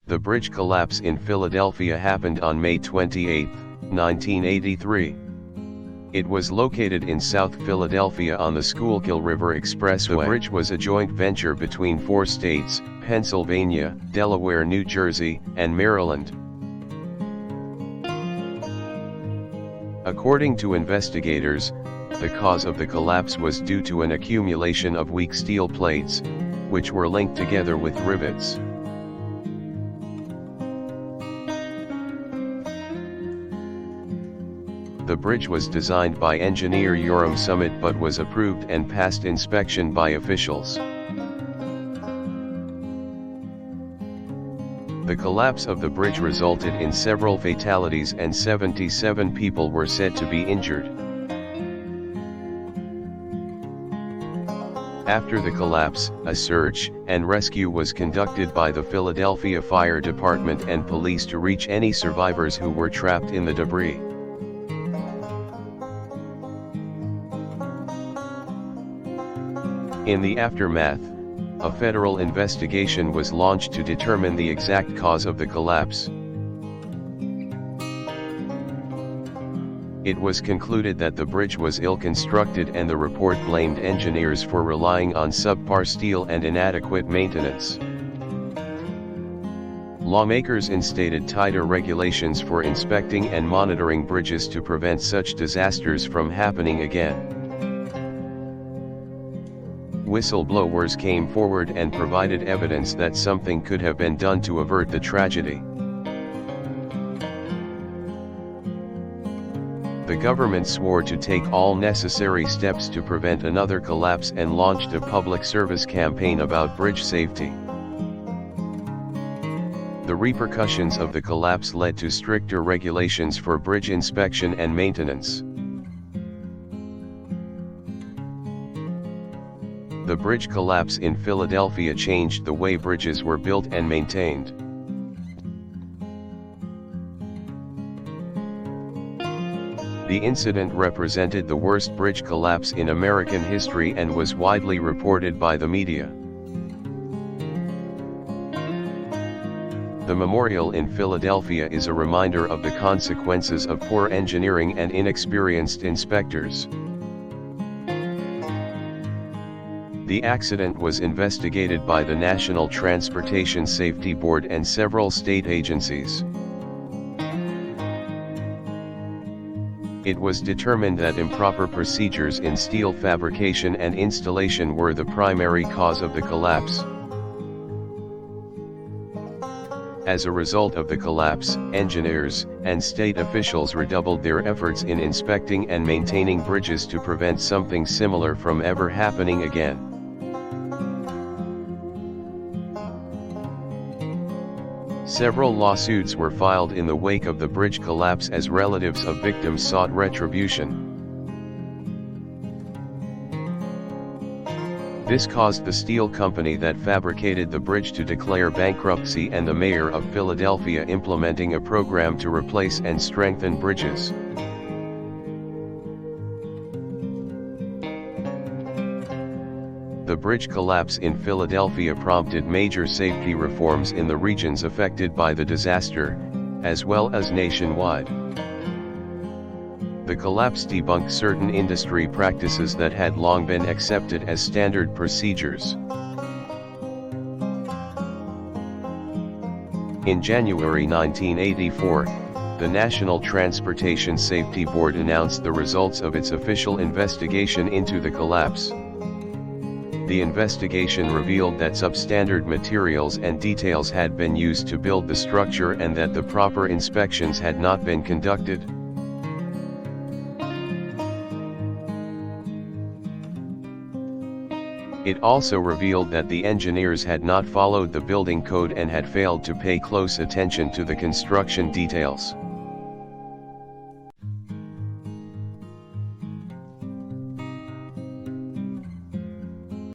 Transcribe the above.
The bridge collapse in Philadelphia happened on May 28, 1983. It was located in South Philadelphia on the Schuylkill River Expressway. The bridge was a joint venture between 4 states, Pennsylvania, Delaware, New Jersey, and Maryland. According to investigators, the cause of the collapse was due to an accumulation of weak steel plates, which were linked together with rivets. The bridge was designed by engineer Yoram Summit but was approved and passed inspection by officials. The collapse of the bridge resulted in several fatalities and 77 people were said to be injured. After the collapse, a search and rescue was conducted by the Philadelphia Fire Department and police to reach any survivors who were trapped in the debris. In the aftermath, a federal investigation was launched to determine the exact cause of the collapse. It was concluded that the bridge was ill-constructed and the report blamed engineers for relying on subpar steel and inadequate maintenance. Lawmakers instated tighter regulations for inspecting and monitoring bridges to prevent such disasters from happening again. Whistleblowers came forward and provided evidence that something could have been done to avert the tragedy. The government swore to take all necessary steps to prevent another collapse and launched a public service campaign about bridge safety. The repercussions of the collapse led to stricter regulations for bridge inspection and maintenance. The bridge collapse in Philadelphia changed the way bridges were built and maintained. The incident represented the worst bridge collapse in American history and was widely reported by the media. The memorial in Philadelphia is a reminder of the consequences of poor engineering and inexperienced inspectors. The accident was investigated by the National Transportation Safety Board and several state agencies. It was determined that improper procedures in steel fabrication and installation were the primary cause of the collapse. As a result of the collapse, engineers and state officials redoubled their efforts in inspecting and maintaining bridges to prevent something similar from ever happening again. Several lawsuits were filed in the wake of the bridge collapse as relatives of victims sought retribution. This caused the steel company that fabricated the bridge to declare bankruptcy and the mayor of Philadelphia implementing a program to replace and strengthen bridges. The bridge collapse in Philadelphia prompted major safety reforms in the regions affected by the disaster, as well as nationwide. The collapse debunked certain industry practices that had long been accepted as standard procedures. In January 1984, the National Transportation Safety Board announced the results of its official investigation into the collapse. The investigation revealed that substandard materials and details had been used to build the structure and that the proper inspections had not been conducted. It also revealed that the engineers had not followed the building code and had failed to pay close attention to the construction details.